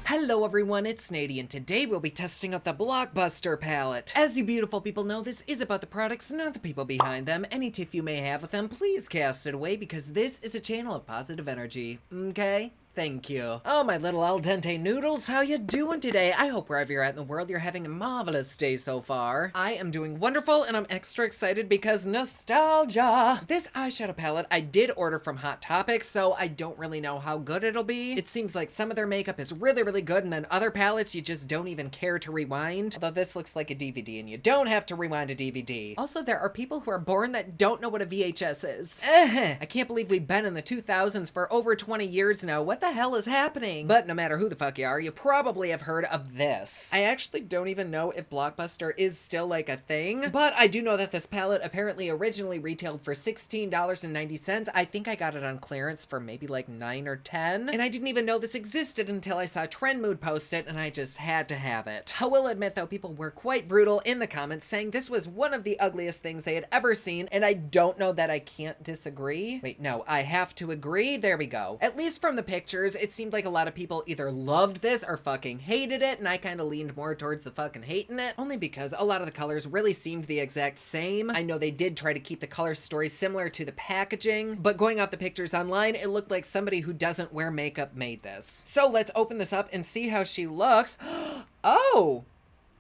Hello everyone, it's Nady, and today we'll be testing out the Blockbuster Palette. As you beautiful people know, this is about the products, not the people behind them. Any tiff you may have with them, please cast it away because this is a channel of positive energy, okay? Thank you. Oh, my little al dente noodles, how you doing today? I hope wherever you're at in the world, you're having a marvelous day so far. I am doing wonderful, and I'm extra excited because nostalgia. This eyeshadow palette I did order from Hot Topic, so I don't really know how good it'll be. It seems like some of their makeup is really, really good, and then other palettes you just don't even care to rewind. Although this looks like a DVD, and you don't have to rewind a DVD. Also, there are people who are born that don't know what a VHS is. I can't believe we've been in the 2000s for over 20 years now. What the hell is happening? But no matter who the fuck you are, you probably have heard of this. I actually don't even know if Blockbuster is still like a thing, but I do know that this palette apparently originally retailed for $16.90. I think I got it on clearance for maybe like $9 or $10, and I didn't even know this existed until I saw Trend Mood post it, and I just had to have it. I will admit though, people were quite brutal in the comments saying this was one of the ugliest things they had ever seen, and I don't know that I can't disagree. Wait, no, I have to agree. There we go. At least from the pictures, it seemed like a lot of people either loved this or fucking hated it, and I kind of leaned more towards the fucking hating it, only because a lot of the colors really seemed the exact same. I know they did try to keep the color story similar to the packaging, but going off the pictures online, it looked like somebody who doesn't wear makeup made this. So let's open this up and see how she looks. Oh!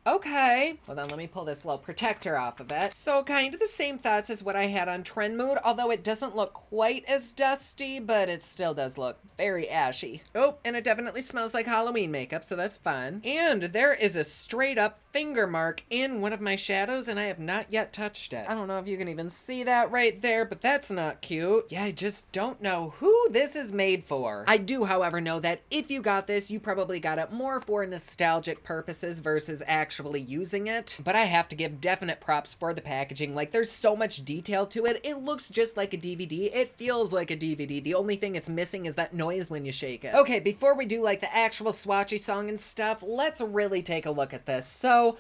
Okay, well then let me pull this little protector off of it. So kind of the same thoughts as what I had on Trend Mood, although it doesn't look quite as dusty, but it still does look very ashy. Oh, and it definitely smells like Halloween makeup, so that's fun. And there is a straight up finger mark in one of my shadows, and I have not yet touched it. I don't know if you can even see that right there, but that's not cute. Yeah, I just don't know who this is made for. I do, however, know that if you got this, you probably got it more for nostalgic purposes versus actually using it. But I have to give definite props for the packaging. Like, there's so much detail to it. It looks just like a DVD. It feels like a DVD. The only thing it's missing is that noise when you shake it. Okay, before we do like the actual swatchy song and stuff, let's really take a look at this. So,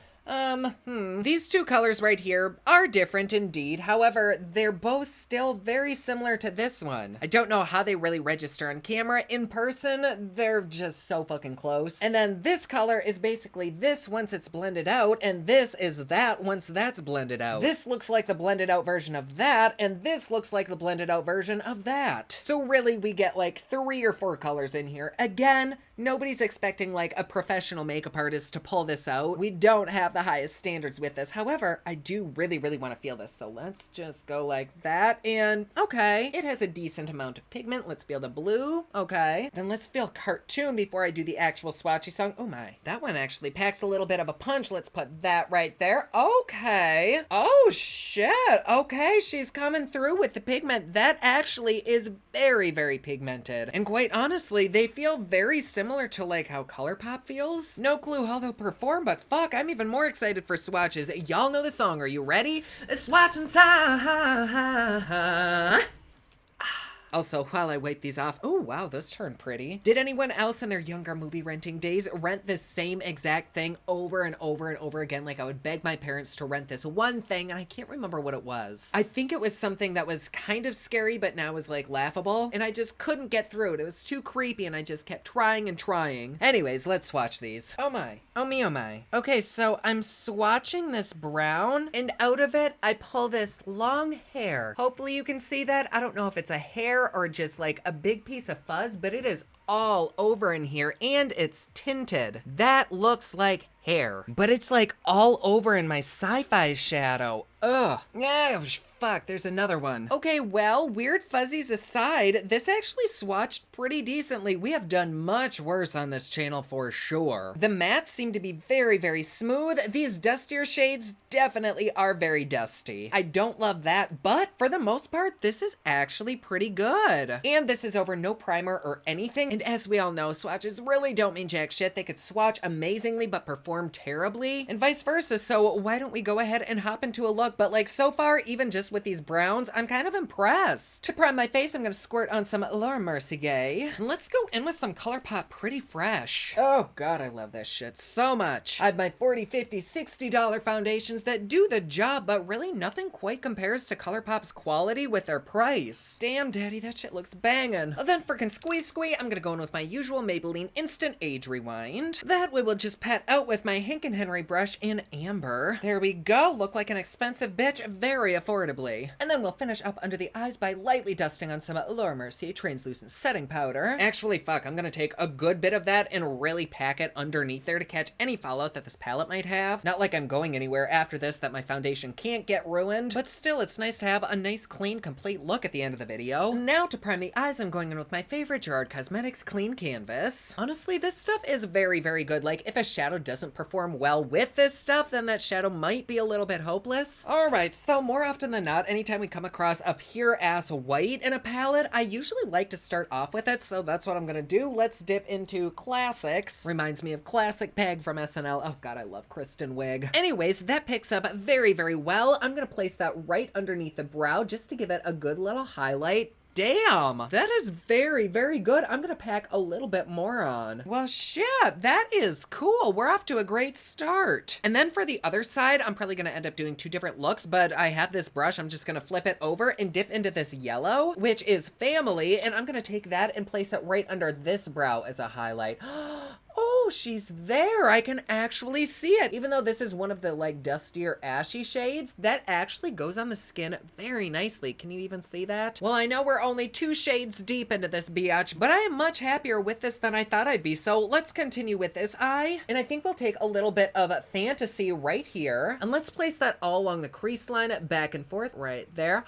these two colors right here are different indeed. However, they're both still very similar to this one. I don't know how they really register on camera. In person, they're just so fucking close. And then this color is basically this once it's blended out, and this is that once that's blended out. This looks like the blended out version of that, and this looks like the blended out version of that. So really, we get like 3 or 4 colors in here. Again, nobody's expecting like a professional makeup artist to pull this out. We don't have the highest standards with this. However, I do really want to feel this. So let's just go like that. And okay, it has a decent amount of pigment. Let's feel the blue. Okay. Then let's feel cartoon before I do the actual swatchy song. Oh my, that one actually packs a little bit of a punch. Let's put that right there. Okay. Oh shit. Okay, she's coming through with the pigment. That actually is very pigmented. And quite honestly, they feel very similar to like how ColourPop feels. No clue how they'll perform, but fuck, I'm even more excited for swatches. Y'all know the song. Are you ready? Swatching time. Also, while I wipe these off, oh wow, those turn pretty. Did anyone else in their younger movie renting days rent this same exact thing over and over and over again? Like, I would beg my parents to rent this one thing, and I can't remember what it was. I think it was something that was kind of scary, but now was like laughable, and I just couldn't get through it. It was too creepy, and I just kept trying and trying. Anyways, let's swatch these. Oh my. Oh me, oh my. Okay, so I'm swatching this brown, and out of it, I pull this long hair. Hopefully you can see that. I don't know if it's a hair or just like a big piece of fuzz, but it is all over in here, and it's tinted. That looks like hair, but it's like all over in my sci-fi shadow. Ugh. Yeah, fuck, there's another one. Okay, well, weird fuzzies aside, this actually swatched pretty decently. We have done much worse on this channel for sure. The mattes seem to be very smooth. These dustier shades definitely are very dusty. I don't love that, but for the most part, this is actually pretty good. And this is over no primer or anything. And as we all know, swatches really don't mean jack shit. They could swatch amazingly, but perform terribly, and vice versa. So why don't we go ahead and hop into a look? But like so far, even just just with these browns, I'm kind of impressed. To prime my face, I'm gonna squirt on some Laura Mercier. Let's go in with some ColourPop Pretty Fresh. Oh God, I love this shit so much. I have my $40, $50, $60 foundations that do the job, but really nothing quite compares to ColourPop's quality with their price. Damn, daddy, that shit looks bangin'. Then frickin' squee, I'm gonna go in with my usual Maybelline Instant Age Rewind. That we will just pat out with my Hank & Henry brush in Amber. There we go, look like an expensive bitch very affordably. And then we'll finish up under the eyes by lightly dusting on some Laura Mercier translucent setting powder. Actually, fuck, I'm gonna take a good bit of that and really pack it underneath there to catch any fallout that this palette might have. Not like I'm going anywhere after this that my foundation can't get ruined, but still it's nice to have a nice, clean, complete look at the end of the video. Now to prime the eyes, I'm going in with my favorite Gerard Cosmetics Clean Canvas. Honestly, this stuff is very, very good. Like, if a shadow doesn't perform well with this stuff, then that shadow might be a little bit hopeless. Alright, so more often than not, anytime we come across a pure-ass white in a palette, I usually like to start off with it, so that's what I'm gonna do. Let's dip into Classics. Reminds me of Classic Peg from SNL. Oh God, I love Kristen Wiig. Anyways, that picks up very, very well. I'm gonna place that right underneath the brow just to give it a good little highlight. Damn, that is very, very good. I'm gonna pack a little bit more on. Well, shit, that is cool. We're off to a great start. And then for the other side, I'm probably gonna end up doing two different looks, but I have this brush. I'm just gonna flip it over and dip into this yellow, which is Family, and I'm gonna take that and place it right under this brow as a highlight. Oh, she's there. I can actually see it. Even though this is one of the like dustier ashy shades, that actually goes on the skin very nicely. Can you even see that? Well, I know we're only 2 shades deep into this biatch, but I am much happier with this than I thought I'd be. So let's continue with this eye. And I think we'll take a little bit of Fantasy right here. And let's place that all along the crease line, back and forth right there.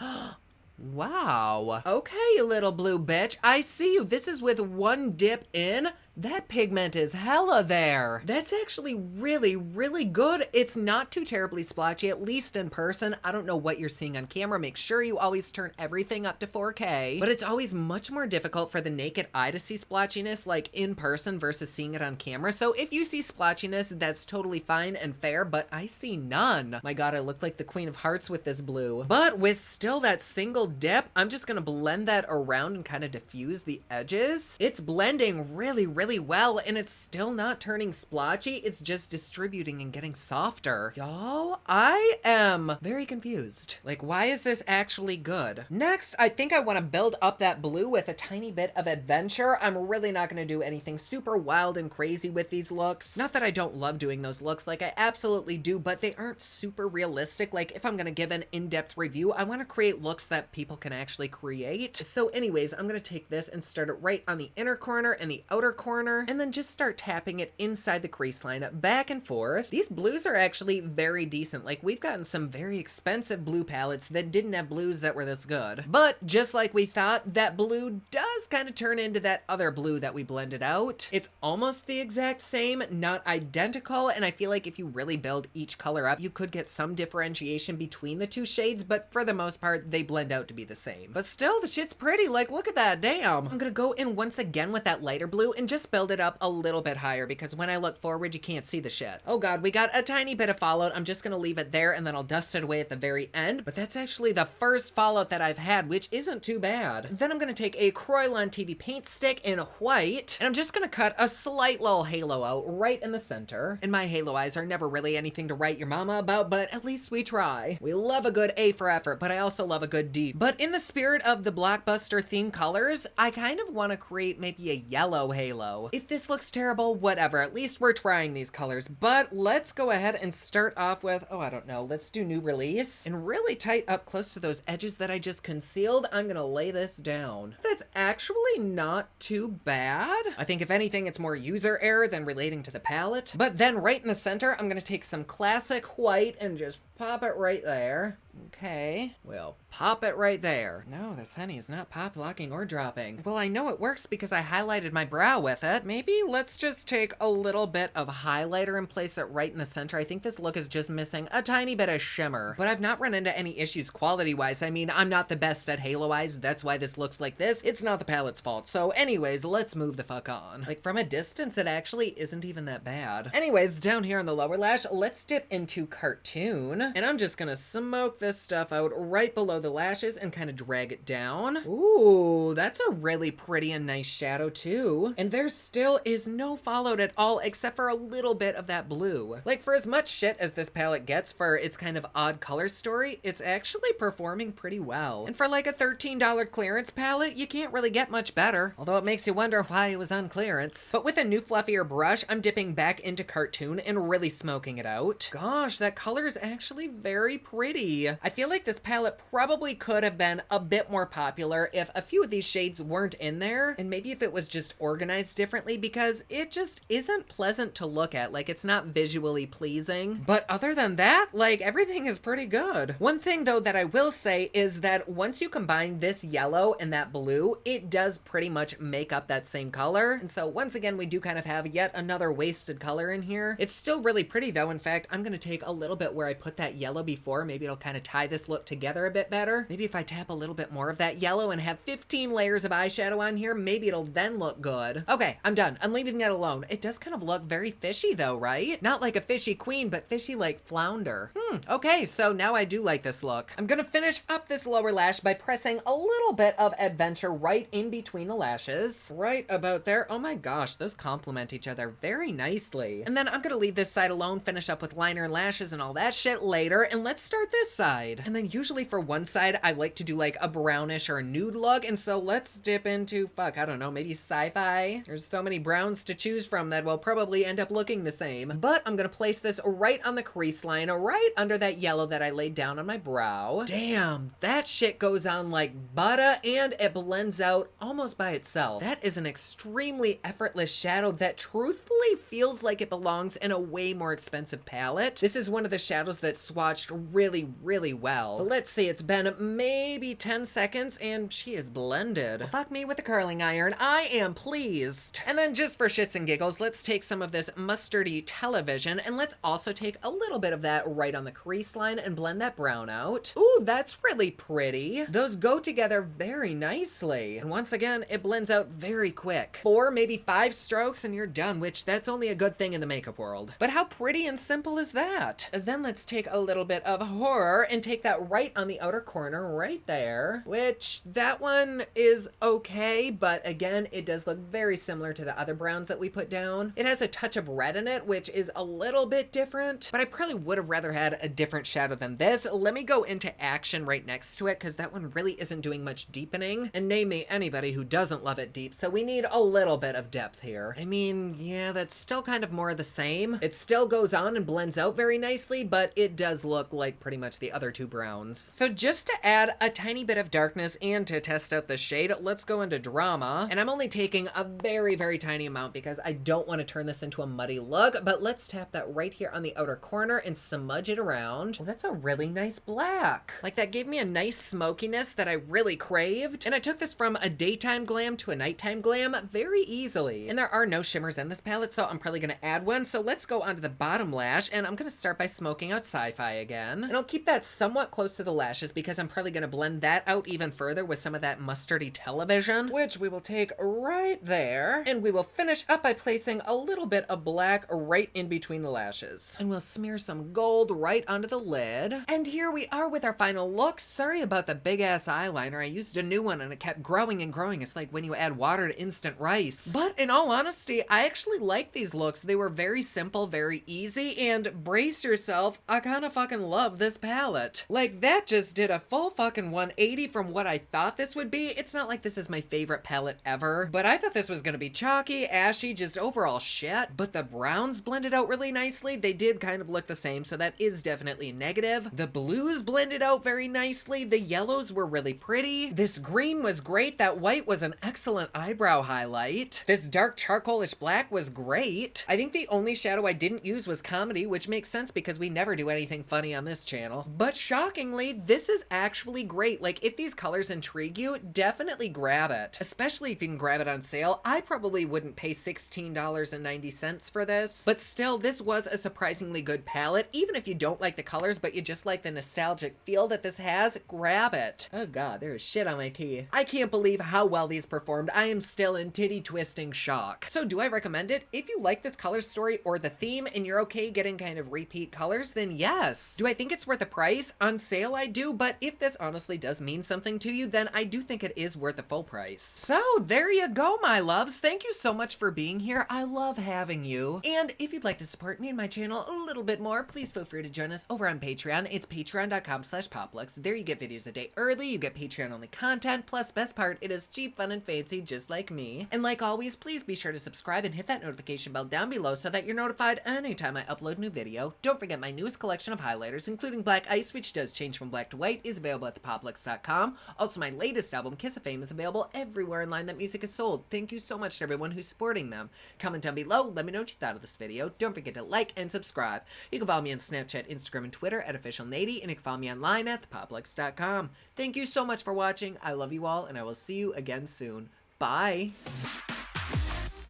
Wow. Okay, you little blue bitch. I see you. This is with one dip in. That pigment is hella there. That's actually really, really good. It's not too terribly splotchy, at least in person. I don't know what you're seeing on camera. Make sure you always turn everything up to 4K. But it's always much more difficult for the naked eye to see splotchiness like in person versus seeing it on camera. So if you see splotchiness, that's totally fine and fair, but I see none. My God, I look like the Queen of Hearts with this blue. But with still that single dip, I'm just gonna blend that around and kind of diffuse the edges. It's blending really, really well, and it's still not turning splotchy. It's just distributing and getting softer. Y'all, I am very confused. Like, why is this actually good? Next, I think I want to build up that blue with a tiny bit of adventure. I'm really not going to do anything super wild and crazy with these looks. Not that I don't love doing those looks, like I absolutely do, but they aren't super realistic. Like, if I'm going to give an in-depth review, I want to create looks that people can actually create. So anyways, I'm going to take this and start it right on the inner corner and the outer corner, and then just start tapping it inside the crease line back and forth. These blues are actually very decent. Like, we've gotten some very expensive blue palettes that didn't have blues that were this good. But just like we thought, that blue does kind of turn into that other blue that we blended out. It's almost the exact same, not identical, and I feel like if you really build each color up, you could get some differentiation between the two shades, but for the most part, they blend out to be the same. But still, the shit's pretty. Like, look at that, damn. I'm gonna go in once again with that lighter blue and just build it up a little bit higher, because when I look forward, you can't see the shit. Oh God, we got a tiny bit of fallout. I'm just gonna leave it there and then I'll dust it away at the very end, but that's actually the first fallout that I've had, which isn't too bad. Then I'm gonna take a Croylon TV paint stick in white, and I'm just gonna cut a slight little halo out right in the center. And my halo eyes are never really anything to write your mama about, but at least we try. We love a good A for effort, but I also love a good D. But in the spirit of the Blockbuster theme colors, I kind of want to create maybe a yellow halo. If this looks terrible, whatever, at least we're trying these colors. But let's go ahead and start off with, oh, I don't know, let's do New Release and really tight up close to those edges that I just concealed. I'm gonna lay this down. That's actually not too bad. I think if anything, it's more user error than relating to the palette. But then right in the center, I'm gonna take some classic white and just pop it right there. Okay, we'll pop it right there. No, this honey is not pop locking or dropping. Well, I know it works because I highlighted my brow with it. Maybe let's just take a little bit of highlighter and place it right in the center. I think this look is just missing a tiny bit of shimmer, but I've not run into any issues quality-wise. I mean, I'm not the best at halo eyes. That's why this looks like this. It's not the palette's fault. So anyways, let's move the fuck on. Like, from a distance, it actually isn't even that bad. Anyways, down here on the lower lash, let's dip into Cartoon. And I'm just gonna smoke this stuff out right below the lashes and kind of drag it down. Ooh, that's a really pretty and nice shadow too. And there still is no fallout at all except for a little bit of that blue. Like, for as much shit as this palette gets for its kind of odd color story, it's actually performing pretty well. And for like a $13 clearance palette, you can't really get much better. Although it makes you wonder why it was on clearance. But with a new fluffier brush, I'm dipping back into Cartoon and really smoking it out. Gosh, that color is actually very pretty. I feel like this palette probably could have been a bit more popular if a few of these shades weren't in there, and maybe if it was just organized differently, because it just isn't pleasant to look at. Like, it's not visually pleasing. But other than that, like, everything is pretty good. One thing though that I will say is that once you combine this yellow and that blue, it does pretty much make up that same color. And so once again, we do kind of have yet another wasted color in here. It's still really pretty though. In fact, I'm gonna take a little bit where I put that yellow before. Maybe it'll kind of tie this look together a bit better. Maybe if I tap a little bit more of that yellow and have 15 layers of eyeshadow on here, maybe it'll then look good. Okay, I'm done. I'm leaving that alone. It does kind of look very fishy though, right? Not like a fishy queen, but fishy like flounder. Okay, so now I do like this look. I'm gonna finish up this lower lash by pressing a little bit of Adventure right in between the lashes. Right about there. Oh my gosh, those complement each other very nicely. And then I'm gonna leave this side alone, finish up with liner and lashes and all that shit later, and let's start this side. And then usually for one side, I like to do like a brownish or a nude look, and so let's dip into, fuck, I don't know, maybe sci-fi? There's so many browns to choose from that will probably end up looking the same. But I'm gonna place this right on the crease line, right under that yellow that I laid down on my brow. Damn, that shit goes on like butter, and it blends out almost by itself. That is an extremely effortless shadow that truthfully feels like it belongs in a way more expensive palette. This is one of the shadows that swatched really, really well. But let's see, it's been maybe 10 seconds and she is blended. Well, fuck me with a curling iron. I am pleased. And then just for shits and giggles, let's take some of this mustardy television and let's also take a little bit of that right on the crease line and blend that brown out. Ooh, that's really pretty. Those go together very nicely. And once again, it blends out very quick. 4, maybe 5 strokes and you're done, which that's only a good thing in the makeup world. But how pretty and simple is that? Then let's take a little bit of horror and take that right on the outer corner right there, which that one is okay, but again, it does look very similar to the other browns that we put down. It has a touch of red in it, which is a little bit different, but I probably would have rather had a different shadow than this. Let me go into Action right next to it, because that one really isn't doing much deepening, and name me anybody who doesn't love it deep, so we need a little bit of depth here. I mean, yeah, that's still kind of more of the same. It still goes on and blends out very nicely, but it does look like pretty much the other two browns. So just to add a tiny bit of darkness and to test out the shade, let's go into Drama, and I'm only taking a very, very tiny amount because I don't want to turn this into a muddy look, but let's tap that right here on the outer corner and smudge it around. Well, that's a really nice black. Like, that gave me a nice smokiness that I really craved, and I took this from a daytime glam to a nighttime glam very easily. And there are no shimmers in this palette, so I'm probably gonna add one. So let's go onto the bottom lash, and I'm gonna start by smoking out Sci-Fi again. And I'll keep that somewhat close to the lashes because I'm probably gonna blend that out even further with some of that mustardy television, which we will take right there. And we will finish up by placing a little bit of black right in between the lashes. And we'll smear some gold right onto the lid. And here we are with our final look. Sorry about the big ass eyeliner. I used a new one and it kept growing and growing. It's like when you add water to instant rice. But in all honesty, I actually like these looks. They were very simple, very easy, and brace yourself, I kind of fucking love this palette. Like, that just did a full fucking 180 from what I thought this would be. It's not like this is my favorite palette ever, but I thought this was gonna be chalky, ashy, just overall shit. But the browns blended out really nicely. They did kind of look the same, so that is definitely a negative. The blues blended out very nicely. The yellows were really pretty. This green was great. That white was an excellent eyebrow highlight. This dark charcoalish black was great. I think the only shadow I didn't use was Comedy, which makes sense because we never do anything funny on this channel. But shockingly, this is actually great. Like, if these colors intrigue you, definitely grab it. Especially if you can grab it on sale. I probably wouldn't pay $16.90 for this. But still, this was a surprisingly good palette. Even if you don't like the colors, but you just like the nostalgic feel that this has, grab it. Oh god, there is shit on my tea. I can't believe how well these performed. I am still in titty twisting shock. So do I recommend it? If you like this color story or the theme and you're okay getting kind of repeat colors, then yeah, yes. Do I think it's worth the price? On sale I do, but if this honestly does mean something to you, then I do think it is worth the full price. So there you go, my loves. Thank you so much for being here. I love having you. And if you'd like to support me and my channel a little bit more, please feel free to join us over on Patreon. It's patreon.com/poplux. There you get videos a day early, you get Patreon only content, plus best part, it is cheap, fun, and fancy just like me. And like always, please be sure to subscribe and hit that notification bell down below so that you're notified anytime I upload a new video. Don't forget my newest collection of highlighters, including Black Ice, which does change from black to white, is available at thepoplux.com. Also, my latest album, Kiss of Fame, is available everywhere online that music is sold. Thank you so much to everyone who's supporting them. Comment down below, let me know what you thought of this video. Don't forget to like and subscribe. You can follow me on Snapchat, Instagram, and Twitter at officialnady, and you can follow me online at thepoplux.com. Thank you so much for watching. I love you all, and I will see you again soon. Bye!